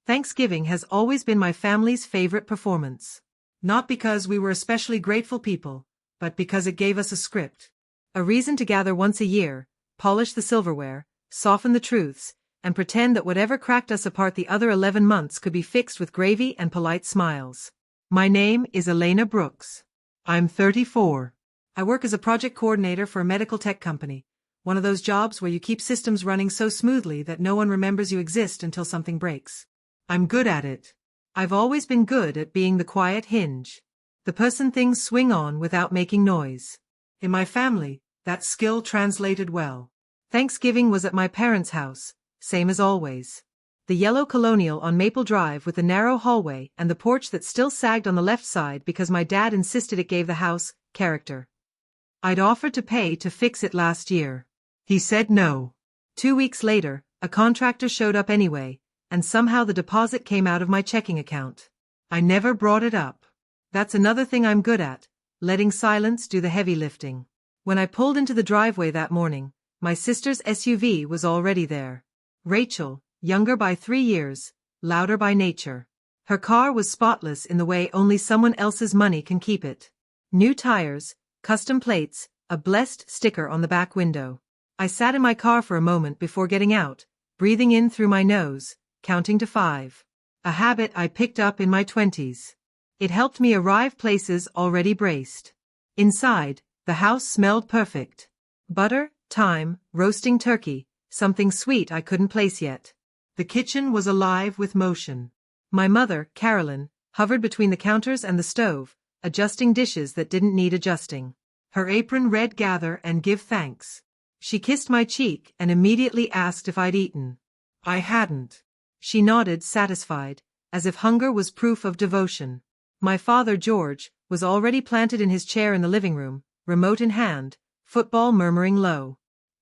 Thanksgiving has always been my family's favorite performance. Not because we were especially grateful people, but because it gave us a script. A reason to gather once a year, polish the silverware, soften the truths, and pretend that whatever cracked us apart the other 11 months could be fixed with gravy and polite smiles. My name is Elena Brooks. I'm 34. I work as a project coordinator for a medical tech company, one of those jobs where you keep systems running so smoothly that no one remembers you exist until something breaks. I'm good at it. I've always been good at being the quiet hinge. The person things swing on without making noise. In my family, that skill translated well. Thanksgiving was at my parents' house, same as always. The yellow colonial on Maple Drive with the narrow hallway and the porch that still sagged on the left side because my dad insisted it gave the house character. I'd offered to pay to fix it last year. He said no. 2 weeks later, a contractor showed up anyway, and somehow the deposit came out of my checking account. I never brought it up. That's another thing I'm good at, letting silence do the heavy lifting. When I pulled into the driveway that morning, my sister's SUV was already there. Rachel, younger by 3 years, louder by nature. Her car was spotless in the way only someone else's money can keep it. New tires, custom plates, a blessed sticker on the back window. I sat in my car for a moment before getting out, breathing in through my nose, counting to 5. A habit I picked up in my 20s. It helped me arrive places already braced. Inside, the house smelled perfect. Butter, thyme, roasting turkey, something sweet I couldn't place yet. The kitchen was alive with motion. My mother, Carolyn, hovered between the counters and the stove, adjusting dishes that didn't need adjusting. Her apron read "Gather and give thanks." She kissed my cheek and immediately asked if I'd eaten. I hadn't. She nodded, satisfied, as if hunger was proof of devotion. My father, George, was already planted in his chair in the living room, remote in hand, football murmuring low.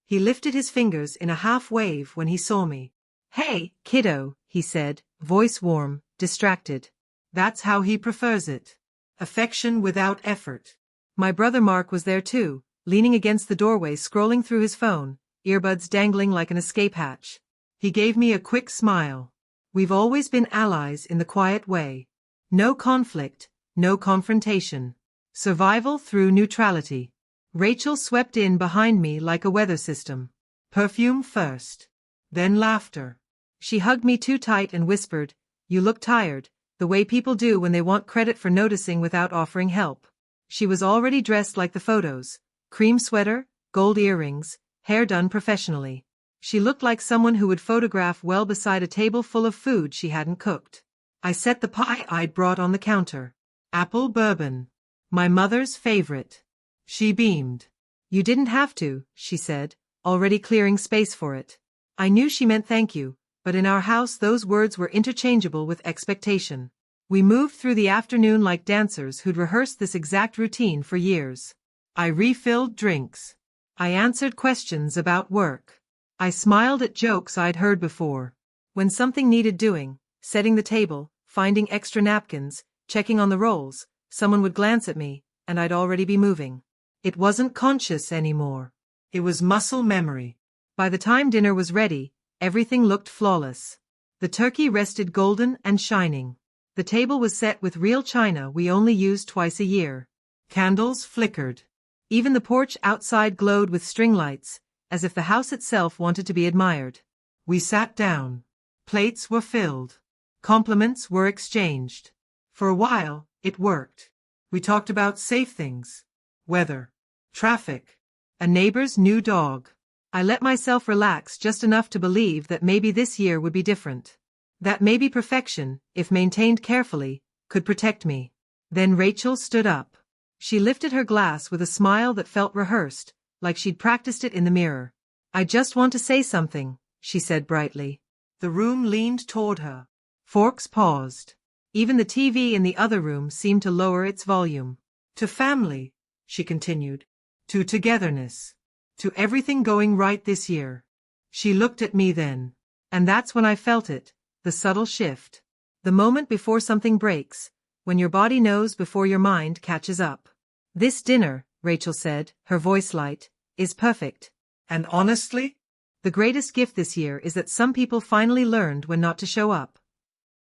He lifted his fingers in a half wave when he saw me. "Hey, kiddo," he said, voice warm, distracted. That's how he prefers it. Affection without effort. My brother Mark was there too, leaning against the doorway scrolling through his phone, earbuds dangling like an escape hatch. He gave me a quick smile. We've always been allies in the quiet way. No conflict, no confrontation. Survival through neutrality. Rachel swept in behind me like a weather system. Perfume first. Then laughter. She hugged me too tight and whispered, "You look tired," the way people do when they want credit for noticing without offering help. She was already dressed like the photos. Cream sweater, gold earrings, hair done professionally. She looked like someone who would photograph well beside a table full of food she hadn't cooked. I set the pie I'd brought on the counter. Apple bourbon. My mother's favorite. She beamed. "You didn't have to," she said, already clearing space for it. I knew she meant thank you, but in our house those words were interchangeable with expectation. We moved through the afternoon like dancers who'd rehearsed this exact routine for years. I refilled drinks. I answered questions about work. I smiled at jokes I'd heard before. When something needed doing, setting the table, finding extra napkins, checking on the rolls, someone would glance at me, and I'd already be moving. It wasn't conscious anymore. It was muscle memory. By the time dinner was ready, everything looked flawless. The turkey rested golden and shining. The table was set with real china we only used twice a year. Candles flickered. Even the porch outside glowed with string lights, as if the house itself wanted to be admired. We sat down. Plates were filled. Compliments were exchanged. For a while, it worked. We talked about safe things. Weather. Traffic. A neighbor's new dog. I let myself relax just enough to believe that maybe this year would be different. That maybe perfection, if maintained carefully, could protect me. Then Rachel stood up. She lifted her glass with a smile that felt rehearsed, like she'd practiced it in the mirror. "I just want to say something," she said brightly. The room leaned toward her. Forks paused. Even the TV in the other room seemed to lower its volume. "To family," she continued. "To togetherness. To everything going right this year." She looked at me then. And that's when I felt it, the subtle shift. The moment before something breaks, when your body knows before your mind catches up. "This dinner," Rachel said, her voice light, "is perfect. And honestly, the greatest gift this year is that some people finally learned when not to show up."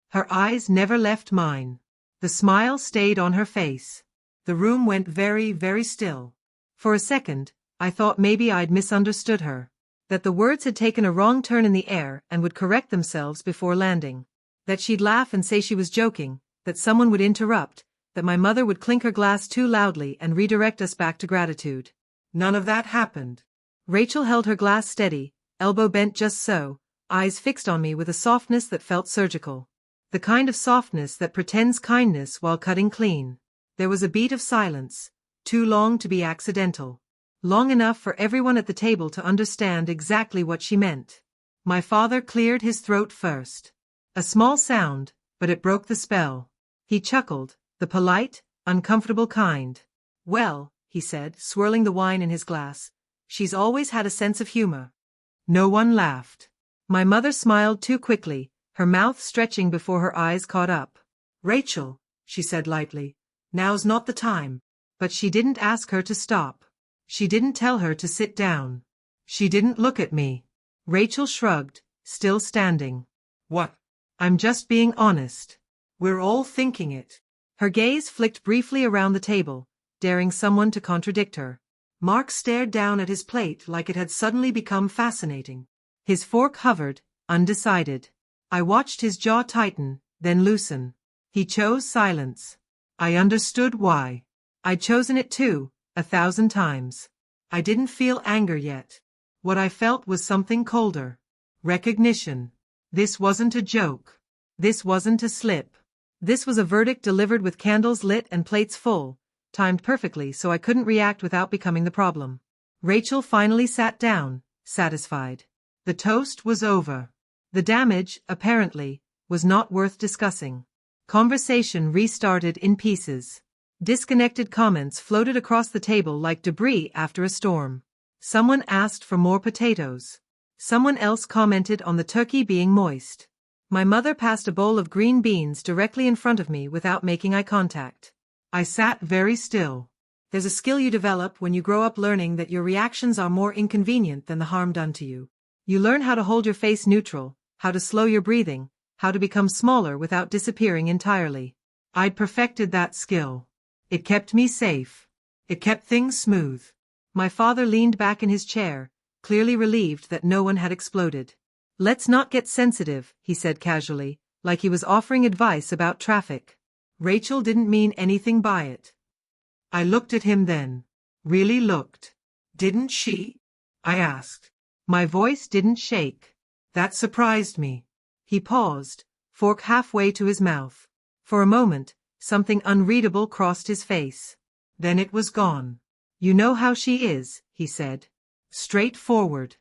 Her eyes never left mine. The smile stayed on her face. The room went very, very still. For a second, I thought maybe I'd misunderstood her. That the words had taken a wrong turn in the air and would correct themselves before landing. That she'd laugh and say she was joking, that someone would interrupt, that my mother would clink her glass too loudly and redirect us back to gratitude. None of that happened. Rachel held her glass steady, elbow bent just so, eyes fixed on me with a softness that felt surgical. The kind of softness that pretends kindness while cutting clean. There was a beat of silence, too long to be accidental. Long enough for everyone at the table to understand exactly what she meant. My father cleared his throat first. A small sound, but it broke the spell. He chuckled, the polite, uncomfortable kind. "Well," he said, swirling the wine in his glass, "she's always had a sense of humor." No one laughed. My mother smiled too quickly, her mouth stretching before her eyes caught up. "Rachel," she said lightly, "now's not the time." But she didn't ask her to stop. She didn't tell her to sit down. She didn't look at me. Rachel shrugged, still standing. "What?" "I'm just being honest. We're all thinking it." Her gaze flicked briefly around the table, daring someone to contradict her. Mark stared down at his plate like it had suddenly become fascinating. His fork hovered, undecided. I watched his jaw tighten, then loosen. He chose silence. I understood why. I'd chosen it too, 1,000 times. I didn't feel anger yet. What I felt was something colder. Recognition. This wasn't a joke. This wasn't a slip. This was a verdict delivered with candles lit and plates full, timed perfectly so I couldn't react without becoming the problem. Rachel finally sat down, satisfied. The toast was over. The damage, apparently, was not worth discussing. Conversation restarted in pieces. Disconnected comments floated across the table like debris after a storm. Someone asked for more potatoes. Someone else commented on the turkey being moist. My mother passed a bowl of green beans directly in front of me without making eye contact. I sat very still. There's a skill you develop when you grow up learning that your reactions are more inconvenient than the harm done to you. You learn how to hold your face neutral, how to slow your breathing, how to become smaller without disappearing entirely. I'd perfected that skill. It kept me safe. It kept things smooth. My father leaned back in his chair, clearly relieved that no one had exploded. "Let's not get sensitive," he said casually, like he was offering advice about traffic. Rachel didn't mean anything by it. I looked at him then. Really looked. "Didn't she?" I asked. My voice didn't shake. That surprised me. He paused, fork halfway to his mouth. For a moment, something unreadable crossed his face. Then it was gone. "You know how she is," he said. "Straightforward."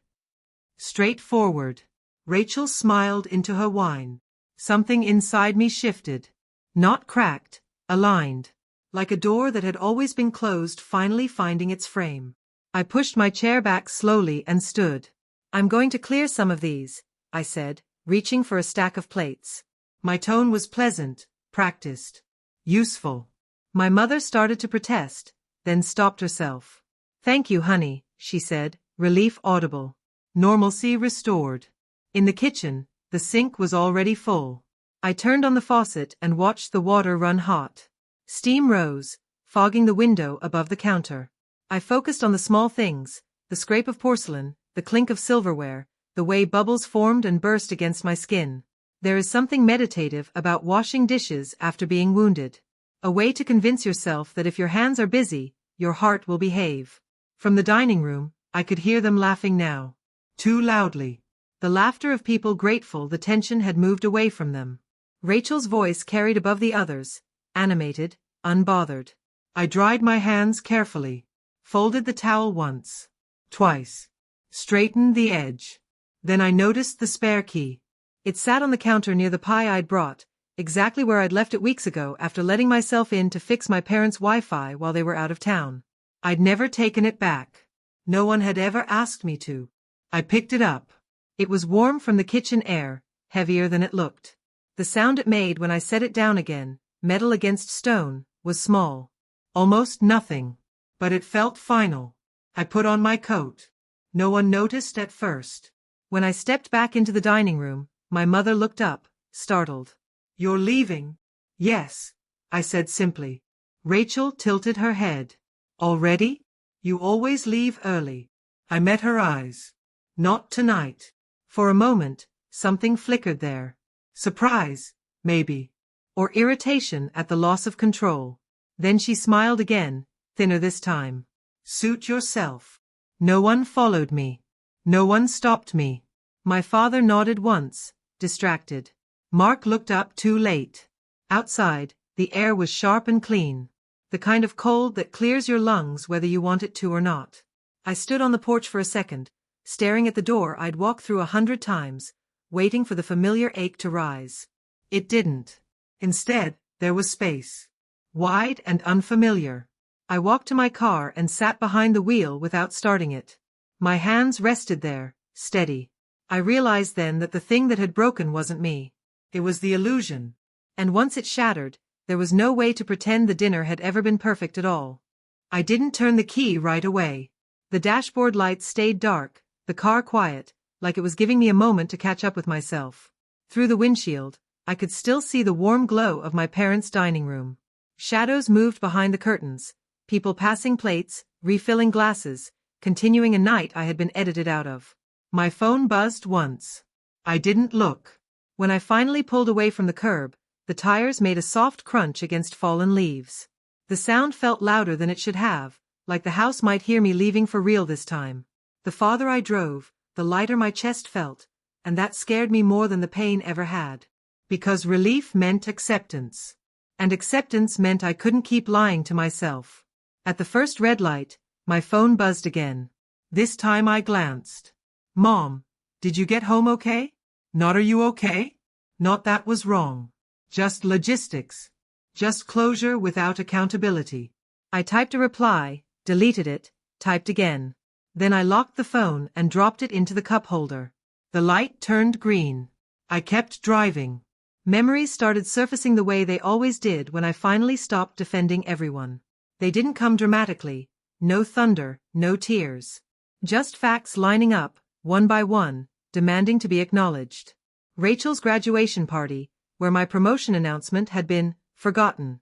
Straightforward. Rachel smiled into her wine. Something inside me shifted. Not cracked, aligned. Like a door that had always been closed finally finding its frame. I pushed my chair back slowly and stood. "I'm going to clear some of these," I said, reaching for a stack of plates. My tone was pleasant, practiced, useful. My mother started to protest, then stopped herself. "Thank you, honey," she said, relief audible. Normalcy restored. In the kitchen, the sink was already full. I turned on the faucet and watched the water run hot. Steam rose, fogging the window above the counter. I focused on the small things, the scrape of porcelain, the clink of silverware, the way bubbles formed and burst against my skin. There is something meditative about washing dishes after being wounded. A way to convince yourself that if your hands are busy, your heart will behave. From the dining room, I could hear them laughing now. Too loudly. The laughter of people grateful the tension had moved away from them. Rachel's voice carried above the others, animated, unbothered. I dried my hands carefully. Folded the towel once. Twice. Straightened the edge. Then I noticed the spare key. It sat on the counter near the pie I'd brought, exactly where I'd left it weeks ago after letting myself in to fix my parents' Wi-Fi while they were out of town. I'd never taken it back. No one had ever asked me to. I picked it up. It was warm from the kitchen air, heavier than it looked. The sound it made when I set it down again, metal against stone, was small. Almost nothing. But it felt final. I put on my coat. No one noticed at first. When I stepped back into the dining room, my mother looked up, startled. You're leaving? Yes, I said simply. Rachel tilted her head. Already? You always leave early. I met her eyes. Not tonight. For a moment, something flickered there. Surprise, maybe. Or irritation at the loss of control. Then she smiled again, thinner this time. Suit yourself. No one followed me. No one stopped me. My father nodded once, distracted. Mark looked up too late. Outside, the air was sharp and clean. The kind of cold that clears your lungs whether you want it to or not. I stood on the porch for a second, staring at the door I'd walked through 100 times, waiting for the familiar ache to rise. It didn't. Instead, there was space. Wide and unfamiliar. I walked to my car and sat behind the wheel without starting it. My hands rested there, steady. I realized then that the thing that had broken wasn't me. It was the illusion. And once it shattered, there was no way to pretend the dinner had ever been perfect at all. I didn't turn the key right away. The dashboard lights stayed dark, the car quiet, like it was giving me a moment to catch up with myself. Through the windshield, I could still see the warm glow of my parents' dining room. Shadows moved behind the curtains, people passing plates, refilling glasses, continuing a night I had been edited out of. My phone buzzed once. I didn't look. When I finally pulled away from the curb, the tires made a soft crunch against fallen leaves. The sound felt louder than it should have, like the house might hear me leaving for real this time. The farther I drove, the lighter my chest felt, and that scared me more than the pain ever had. Because relief meant acceptance. And acceptance meant I couldn't keep lying to myself. At the first red light, my phone buzzed again. This time I glanced. Mom, did you get home okay? Not are you okay? Not that was wrong. Just logistics. Just closure without accountability. I typed a reply, deleted it, typed again. Then I locked the phone and dropped it into the cup holder. The light turned green. I kept driving. Memories started surfacing the way they always did when I finally stopped defending everyone. They didn't come dramatically. No thunder, no tears. Just facts lining up, one by one, demanding to be acknowledged. Rachel's graduation party, where my promotion announcement had been forgotten.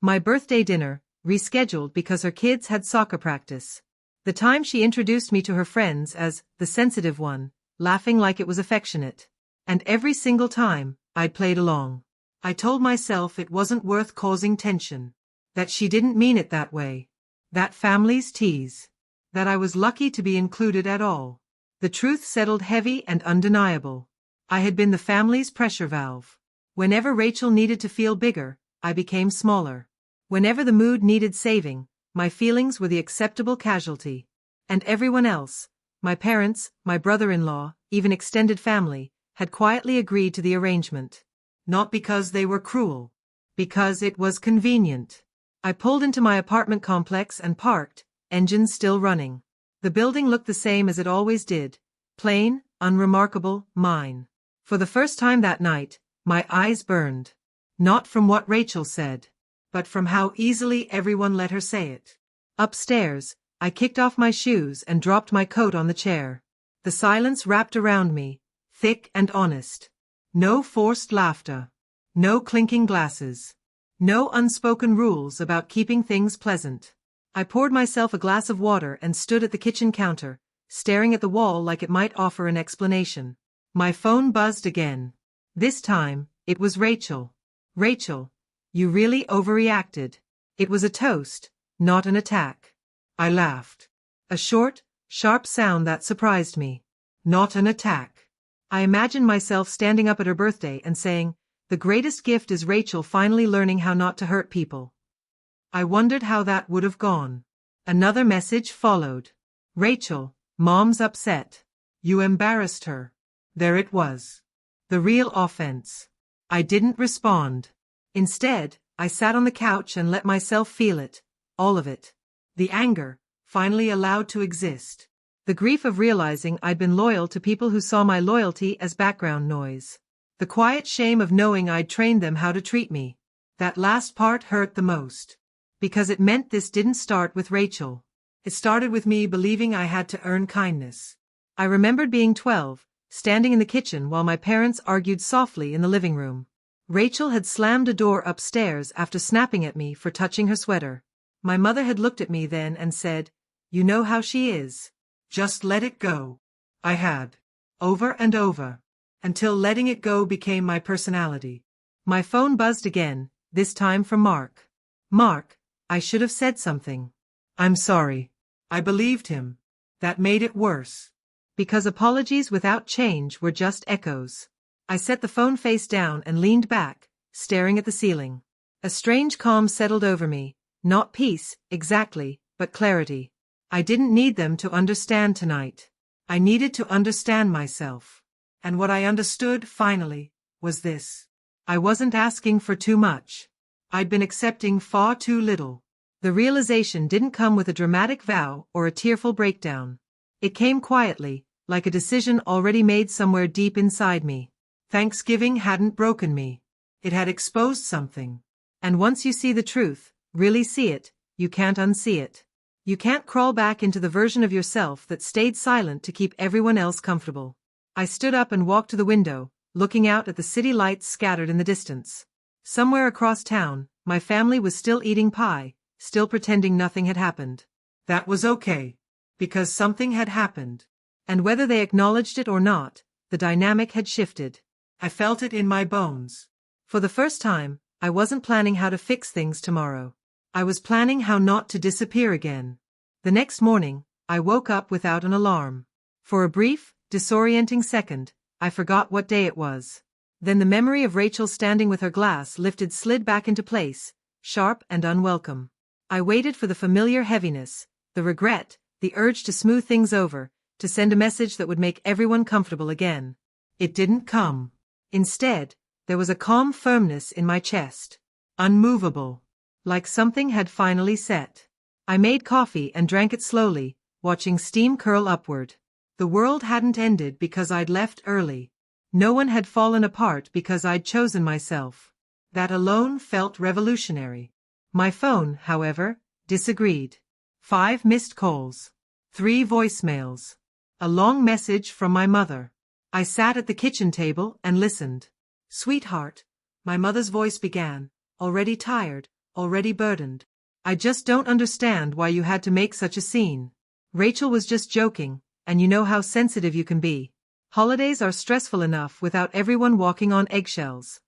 My birthday dinner, rescheduled because her kids had soccer practice. The time she introduced me to her friends as the sensitive one, laughing like it was affectionate. And every single time, I'd played along. I told myself it wasn't worth causing tension. That she didn't mean it that way. That families tease. That I was lucky to be included at all. The truth settled heavy and undeniable. I had been the family's pressure valve. Whenever Rachel needed to feel bigger, I became smaller. Whenever the mood needed saving, my feelings were the acceptable casualty. And everyone else, my parents, my brother-in-law, even extended family, had quietly agreed to the arrangement. Not because they were cruel. Because it was convenient. I pulled into my apartment complex and parked, engines still running. The building looked the same as it always did. Plain, unremarkable, mine. For the first time that night, my eyes burned. Not from what Rachel said, but from how easily everyone let her say it. Upstairs, I kicked off my shoes and dropped my coat on the chair. The silence wrapped around me, thick and honest. No forced laughter. No clinking glasses. No unspoken rules about keeping things pleasant. I poured myself a glass of water and stood at the kitchen counter, staring at the wall like it might offer an explanation. My phone buzzed again. This time, it was Rachel. Rachel, you really overreacted. It was a toast, not an attack. I laughed. A short, sharp sound that surprised me. Not an attack. I imagined myself standing up at her birthday and saying, "The greatest gift is Rachel finally learning how not to hurt people." I wondered how that would have gone. Another message followed. "Rachel, Mom's upset. You embarrassed her." There it was. The real offense. I didn't respond. Instead, I sat on the couch and let myself feel it. All of it. The anger, finally allowed to exist. The grief of realizing I'd been loyal to people who saw my loyalty as background noise. The quiet shame of knowing I'd trained them how to treat me. That last part hurt the most. Because it meant this didn't start with Rachel. It started with me believing I had to earn kindness. I remembered being 12, standing in the kitchen while my parents argued softly in the living room. Rachel had slammed a door upstairs after snapping at me for touching her sweater. My mother had looked at me then and said, "You know how she is. Just let it go." I had. Over and over. Until letting it go became my personality. My phone buzzed again, this time from Mark. "Mark, I should have said something. I'm sorry." I believed him. That made it worse. Because apologies without change were just echoes. I set the phone face down and leaned back, staring at the ceiling. A strange calm settled over me, not peace, exactly, but clarity. I didn't need them to understand tonight. I needed to understand myself. And what I understood, finally, was this. I wasn't asking for too much. I'd been accepting far too little. The realization didn't come with a dramatic vow or a tearful breakdown. It came quietly, like a decision already made somewhere deep inside me. Thanksgiving hadn't broken me. It had exposed something. And once you see the truth, really see it, you can't unsee it. You can't crawl back into the version of yourself that stayed silent to keep everyone else comfortable. I stood up and walked to the window, looking out at the city lights scattered in the distance. Somewhere across town, my family was still eating pie, still pretending nothing had happened. That was okay. Because something had happened. And whether they acknowledged it or not, the dynamic had shifted. I felt it in my bones. For the first time, I wasn't planning how to fix things tomorrow. I was planning how not to disappear again. The next morning, I woke up without an alarm. For a brief, disorienting second, I forgot what day it was. Then the memory of Rachel standing with her glass lifted slid back into place, sharp and unwelcome. I waited for the familiar heaviness, the regret, the urge to smooth things over, to send a message that would make everyone comfortable again. It didn't come. Instead, there was a calm firmness in my chest. Unmovable. Like something had finally set. I made coffee and drank it slowly, watching steam curl upward. The world hadn't ended because I'd left early. No one had fallen apart because I'd chosen myself. That alone felt revolutionary. My phone, however, disagreed. 5 missed calls. 3 voicemails. A long message from my mother. I sat at the kitchen table and listened. "Sweetheart," my mother's voice began, already tired, already burdened. "I just don't understand why you had to make such a scene. Rachel was just joking, and you know how sensitive you can be. Holidays are stressful enough without everyone walking on eggshells."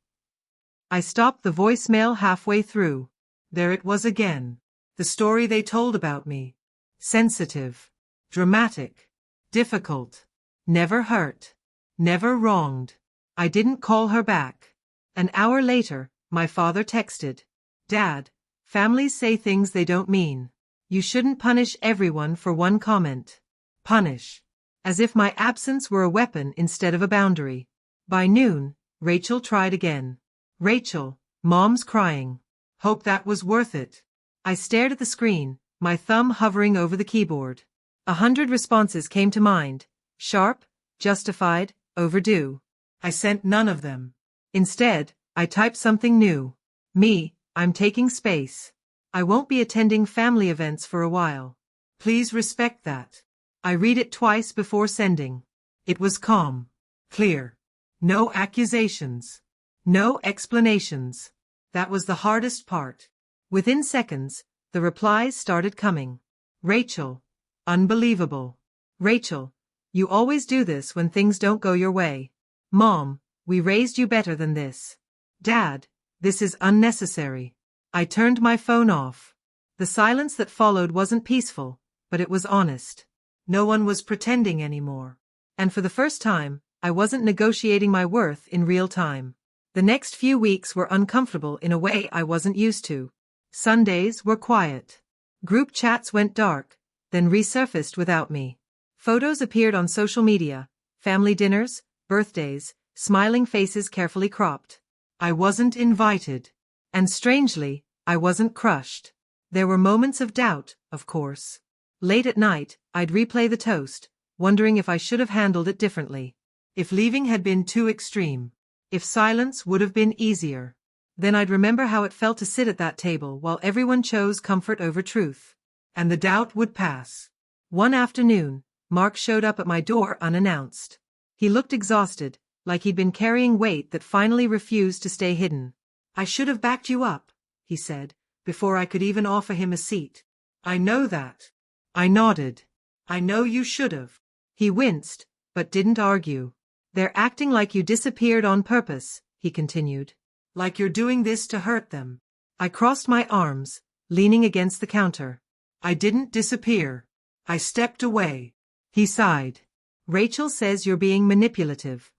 I stopped the voicemail halfway through. There it was again. The story they told about me. Sensitive. Dramatic. Difficult. Never hurt. Never wronged. I didn't call her back. An hour later, my father texted. "Dad, families say things they don't mean. You shouldn't punish everyone for one comment." Punish. As if my absence were a weapon instead of a boundary. By noon, Rachel tried again. "Rachel, Mom's crying. Hope that was worth it." I stared at the screen, my thumb hovering over the keyboard. 100 responses came to mind. Sharp, justified, overdue. I sent none of them. Instead, I typed something new. "Me, I'm taking space. I won't be attending family events for a while. Please respect that." I read it twice before sending. It was calm. Clear. No accusations. No explanations. That was the hardest part. Within seconds, the replies started coming. "Rachel. Unbelievable. Rachel. You always do this when things don't go your way. Mom, we raised you better than this. Dad, this is unnecessary." I turned my phone off. The silence that followed wasn't peaceful, but it was honest. No one was pretending anymore. And for the first time, I wasn't negotiating my worth in real time. The next few weeks were uncomfortable in a way I wasn't used to. Sundays were quiet. Group chats went dark, then resurfaced without me. Photos appeared on social media, family dinners, birthdays, smiling faces carefully cropped. I wasn't invited. And strangely, I wasn't crushed. There were moments of doubt, of course. Late at night, I'd replay the toast, wondering if I should have handled it differently. If leaving had been too extreme. If silence would have been easier. Then I'd remember how it felt to sit at that table while everyone chose comfort over truth. And the doubt would pass. One afternoon, Mark showed up at my door unannounced. He looked exhausted, like he'd been carrying weight that finally refused to stay hidden. "I should have backed you up," he said, before I could even offer him a seat. "I know that." I nodded. "I know you should have." He winced, but didn't argue. "They're acting like you disappeared on purpose," he continued. "Like you're doing this to hurt them." I crossed my arms, leaning against the counter. "I didn't disappear. I stepped away." He sighed. "Rachel says you're being manipulative."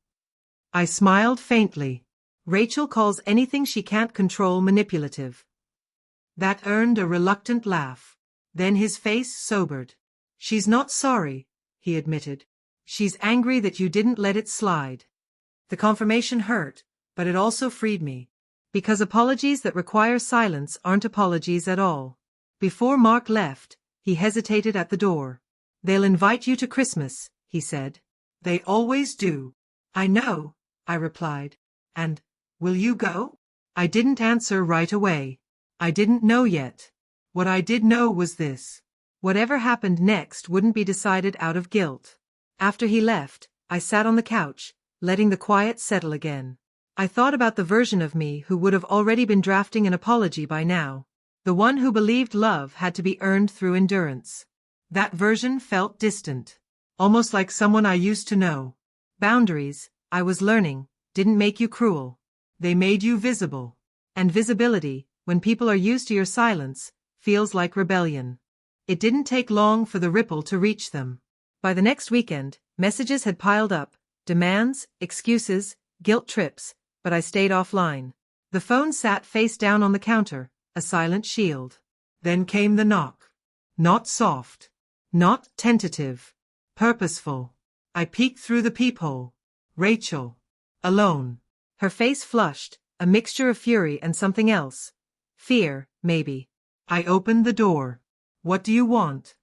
I smiled faintly. Rachel calls anything she can't control manipulative. That earned a reluctant laugh. Then his face sobered. "She's not sorry," he admitted. "She's angry that you didn't let it slide." The confirmation hurt, but it also freed me. Because apologies that require silence aren't apologies at all. Before Mark left, he hesitated at the door. "They'll invite you to Christmas," he said. "They always do." "I know," I replied. "And, will you go?" I didn't answer right away. I didn't know yet. What I did know was this. Whatever happened next wouldn't be decided out of guilt. After he left, I sat on the couch, letting the quiet settle again. I thought about the version of me who would have already been drafting an apology by now. The one who believed love had to be earned through endurance. That version felt distant. Almost like someone I used to know. Boundaries, I was learning, didn't make you cruel. They made you visible. And visibility, when people are used to your silence, feels like rebellion. It didn't take long for the ripple to reach them. By the next weekend, messages had piled up, demands, excuses, guilt trips, but I stayed offline. The phone sat face down on the counter, a silent shield. Then came the knock. Not soft. Not tentative. Purposeful. I peeked through the peephole. Rachel. Alone. Her face flushed, a mixture of fury and something else. Fear, maybe. I opened the door. "What do you want?"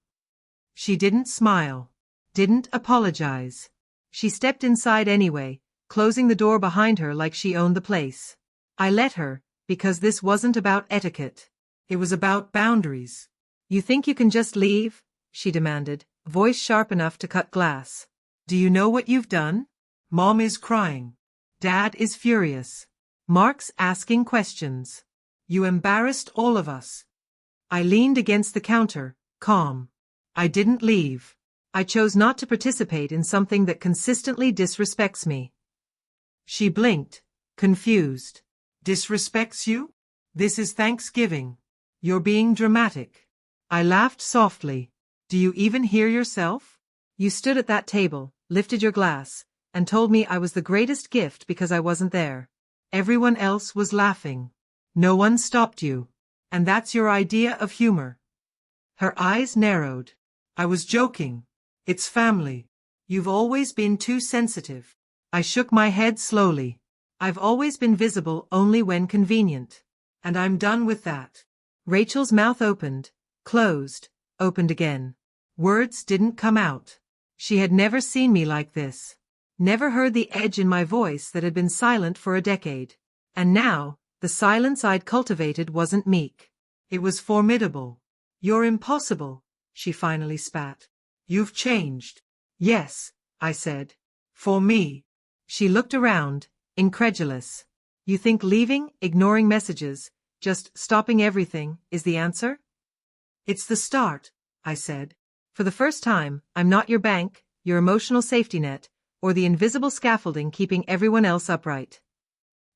She didn't smile. Didn't apologize. She stepped inside anyway, closing the door behind her like she owned the place. I let her, because this wasn't about etiquette. It was about boundaries. "You think you can just leave?" she demanded, voice sharp enough to cut glass. "Do you know what you've done? Mom is crying. Dad is furious. Mark's asking questions. You embarrassed all of us." I leaned against the counter, calm. I didn't leave. I chose not to participate in something that consistently disrespects me. She blinked, confused. "Disrespects you? This is Thanksgiving. You're being dramatic." I laughed softly. "Do you even hear yourself? You stood at that table, lifted your glass, and told me I was the greatest gift because I wasn't there. Everyone else was laughing. No one stopped you. And that's your idea of humor." Her eyes narrowed. "I was joking. It's family. You've always been too sensitive." I shook my head slowly. "I've always been visible only when convenient. And I'm done with that." Rachel's mouth opened, closed, opened again. Words didn't come out. She had never seen me like this. Never heard the edge in my voice that had been silent for a decade. And now, the silence I'd cultivated wasn't meek. It was formidable. "You're impossible," she finally spat. "You've changed." "Yes," I said. "For me." She looked around, incredulous. "You think leaving, ignoring messages, just stopping everything, is the answer?" "It's the start," I said. "For the first time, I'm not your bank, your emotional safety net, or the invisible scaffolding keeping everyone else upright."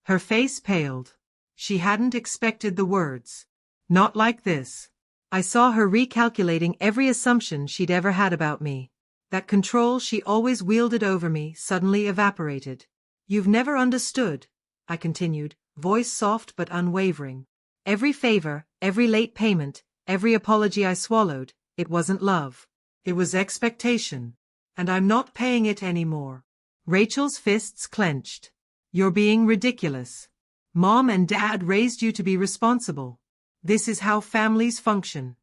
Her face paled. She hadn't expected the words. Not like this. I saw her recalculating every assumption she'd ever had about me. That control she always wielded over me suddenly evaporated. "You've never understood," I continued, voice soft but unwavering. "Every favor, every late payment, every apology I swallowed, it wasn't love. It was expectation. And I'm not paying it anymore." Rachel's fists clenched. "You're being ridiculous. Mom and Dad raised you to be responsible. This is how families function."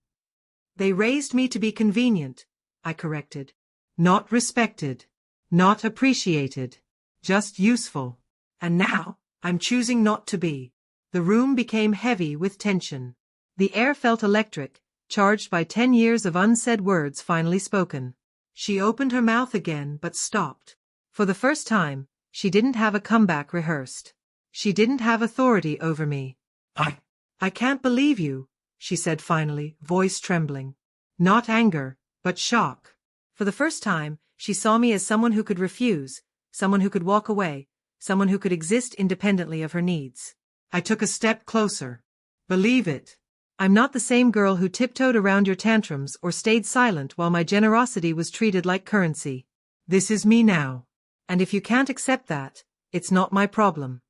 "They raised me to be convenient," I corrected. "Not respected. Not appreciated. Just useful. And now, I'm choosing not to be." The room became heavy with tension. The air felt electric, charged by 10 years of unsaid words finally spoken. She opened her mouth again but stopped. For the first time, She didn't have a comeback rehearsed. She didn't have authority over me. I can't believe you, she said finally, voice trembling. Not anger, but shock. For the first time, she saw me as someone who could refuse, someone who could walk away, someone who could exist independently of her needs. I took a step closer. Believe it. I'm not the same girl who tiptoed around your tantrums or stayed silent while my generosity was treated like currency. This is me now. And if you can't accept that, it's not my problem.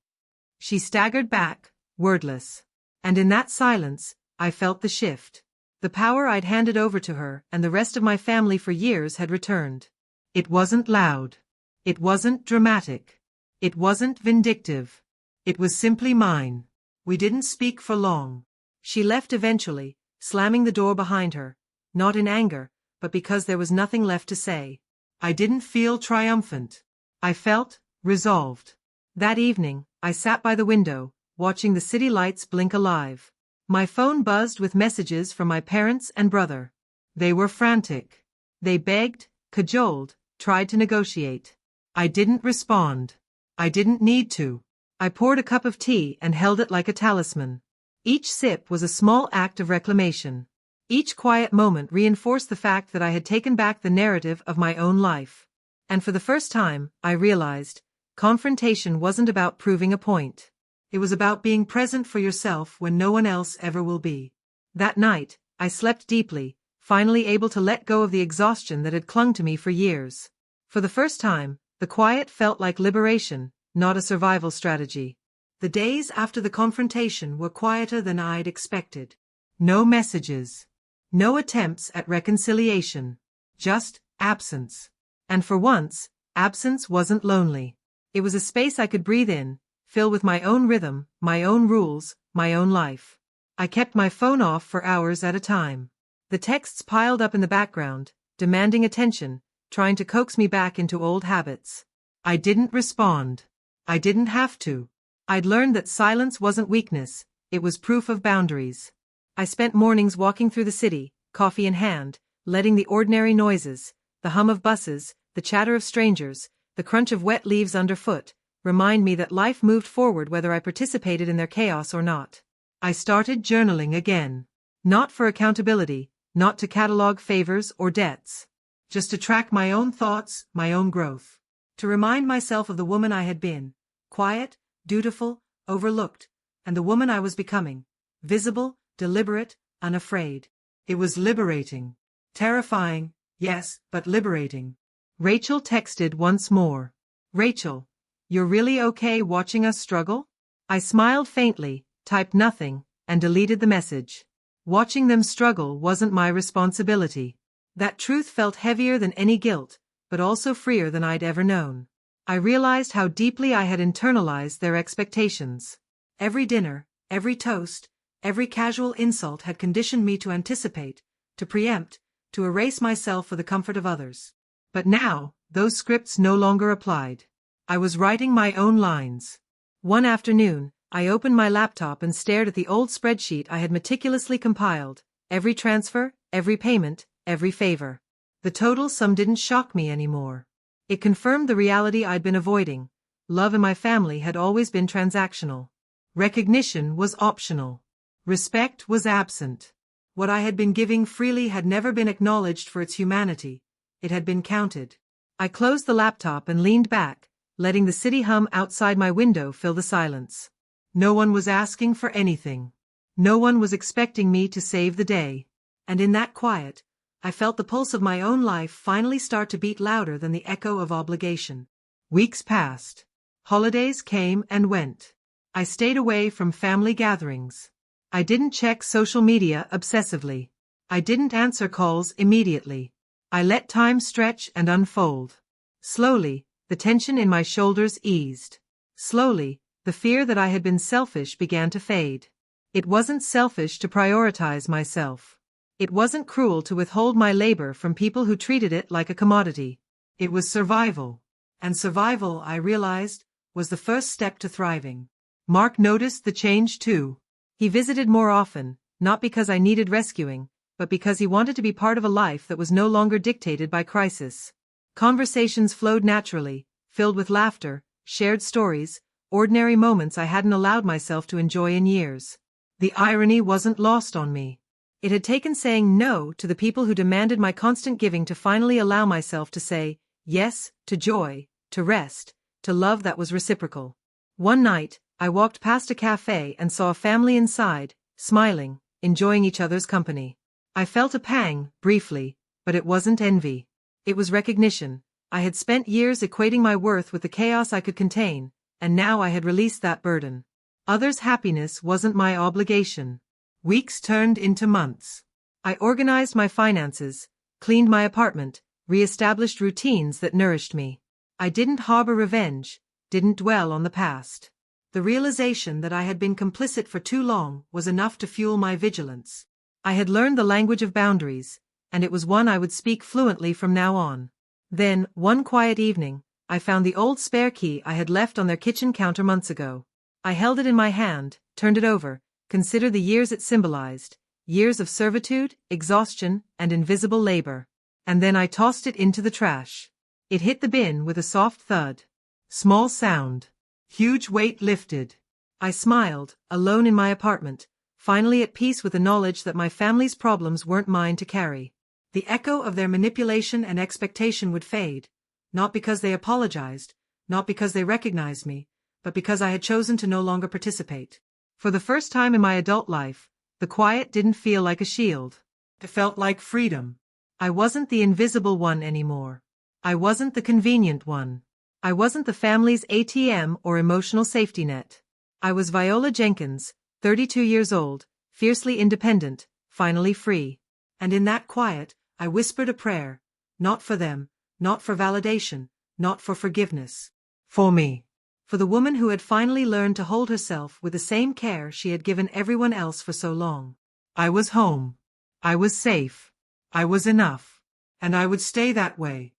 She staggered back, wordless. And in that silence, I felt the shift. The power I'd handed over to her and the rest of my family for years had returned. It wasn't loud. It wasn't dramatic. It wasn't vindictive. It was simply mine. We didn't speak for long. She left eventually, slamming the door behind her, not in anger, but because there was nothing left to say. I didn't feel triumphant. I felt resolved. That evening, I sat by the window, watching the city lights blink alive. My phone buzzed with messages from my parents and brother. They were frantic. They begged, cajoled, tried to negotiate. I didn't respond. I didn't need to. I poured a cup of tea and held it like a talisman. Each sip was a small act of reclamation. Each quiet moment reinforced the fact that I had taken back the narrative of my own life. And for the first time, I realized, confrontation wasn't about proving a point. It was about being present for yourself when no one else ever will be. That night, I slept deeply, finally able to let go of the exhaustion that had clung to me for years. For the first time, the quiet felt like liberation, not a survival strategy. The days after the confrontation were quieter than I'd expected. No messages. No attempts at reconciliation. Just absence. And for once, absence wasn't lonely. It was a space I could breathe in, fill with my own rhythm, my own rules, my own life. I kept my phone off for hours at a time. The texts piled up in the background, demanding attention, trying to coax me back into old habits. I didn't respond. I didn't have to. I'd learned that silence wasn't weakness, it was proof of boundaries. I spent mornings walking through the city, coffee in hand, letting the ordinary noises, the hum of buses, the chatter of strangers, the crunch of wet leaves underfoot, remind me that life moved forward whether I participated in their chaos or not. I started journaling again. Not for accountability, not to catalog favors or debts. Just to track my own thoughts, my own growth. To remind myself of the woman I had been, quiet, dutiful, overlooked, and the woman I was becoming, visible, deliberate, unafraid. It was liberating. Terrifying, yes, but liberating. Rachel texted once more. Rachel, you're really okay watching us struggle? I smiled faintly, typed nothing, and deleted the message. Watching them struggle wasn't my responsibility. That truth felt heavier than any guilt, but also freer than I'd ever known. I realized how deeply I had internalized their expectations. Every dinner, every toast, every casual insult had conditioned me to anticipate, to preempt, to erase myself for the comfort of others. But now, those scripts no longer applied. I was writing my own lines. One afternoon, I opened my laptop and stared at the old spreadsheet I had meticulously compiled, every transfer, every payment, every favor. The total sum didn't shock me anymore. It confirmed the reality I'd been avoiding. Love in my family had always been transactional. Recognition was optional. Respect was absent. What I had been giving freely had never been acknowledged for its humanity. It had been counted. I closed the laptop and leaned back, letting the city hum outside my window fill the silence. No one was asking for anything. No one was expecting me to save the day. And in that quiet, I felt the pulse of my own life finally start to beat louder than the echo of obligation. Weeks passed. Holidays came and went. I stayed away from family gatherings. I didn't check social media obsessively. I didn't answer calls immediately. I let time stretch and unfold. Slowly, the tension in my shoulders eased. Slowly, the fear that I had been selfish began to fade. It wasn't selfish to prioritize myself. It wasn't cruel to withhold my labor from people who treated it like a commodity. It was survival. And survival, I realized, was the first step to thriving. Mark noticed the change too. He visited more often, not because I needed rescuing, but because he wanted to be part of a life that was no longer dictated by crisis. Conversations flowed naturally, filled with laughter, shared stories, ordinary moments I hadn't allowed myself to enjoy in years. The irony wasn't lost on me. It had taken saying no to the people who demanded my constant giving to finally allow myself to say yes to joy, to rest, to love that was reciprocal. One night, I walked past a cafe and saw a family inside, smiling, enjoying each other's company. I felt a pang, briefly, but it wasn't envy. It was recognition. I had spent years equating my worth with the chaos I could contain, and now I had released that burden. Others' happiness wasn't my obligation. Weeks turned into months. I organized my finances, cleaned my apartment, re-established routines that nourished me. I didn't harbor revenge, didn't dwell on the past. The realization that I had been complicit for too long was enough to fuel my vigilance. I had learned the language of boundaries, and it was one I would speak fluently from now on. Then, one quiet evening, I found the old spare key I had left on their kitchen counter months ago. I held it in my hand, turned it over, considered the years it symbolized, years of servitude, exhaustion, and invisible labor. And then I tossed it into the trash. It hit the bin with a soft thud. Small sound. Huge weight lifted. I smiled, alone in my apartment, finally at peace with the knowledge that my family's problems weren't mine to carry. The echo of their manipulation and expectation would fade, not because they apologized, not because they recognized me, but because I had chosen to no longer participate. For the first time in my adult life, the quiet didn't feel like a shield. It felt like freedom. I wasn't the invisible one anymore. I wasn't the convenient one. I wasn't the family's ATM or emotional safety net. I was Viola Jenkins, 32 years old, fiercely independent, finally free. And in that quiet, I whispered a prayer, not for them, not for validation, not for forgiveness. For me. For the woman who had finally learned to hold herself with the same care she had given everyone else for so long. I was home. I was safe. I was enough. And I would stay that way.